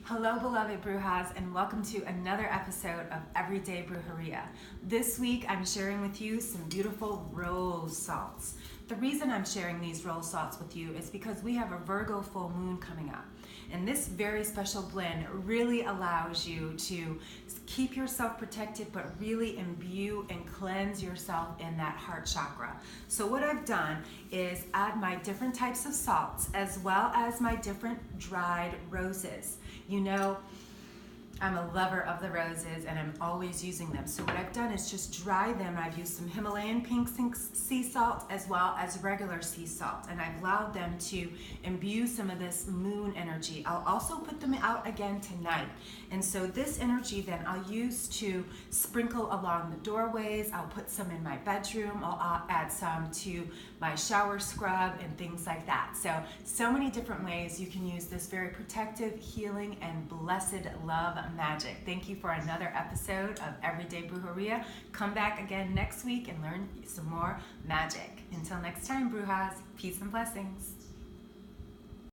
Hello, beloved Brujas, and welcome to another episode of Everyday Brujeria. This week, I'm sharing with you some beautiful rose salts. The reason I'm sharing these rose salts with you is because we have a Virgo full moon coming up. And this very special blend really allows you to keep yourself protected, but really imbue and cleanse yourself in that heart chakra. So what I've done is add my different types of salts as well as my different dried roses. You know, I'm a lover of the roses and I'm always using them. So what I've done is just dry them. I've used some Himalayan pink sea salt as well as regular sea salt, and I've allowed them to imbue some of this moon energy. I'll also put them out again tonight. And so this energy then I'll use to sprinkle along the doorways. I'll put some in my bedroom. I'll add some to my shower scrub and things like that. So many different ways you can use this very protective, healing, and blessed love magic. Thank you for another episode of Everyday Brujeria. Come back again next week and learn some more magic. Until next time, Brujas, peace and blessings.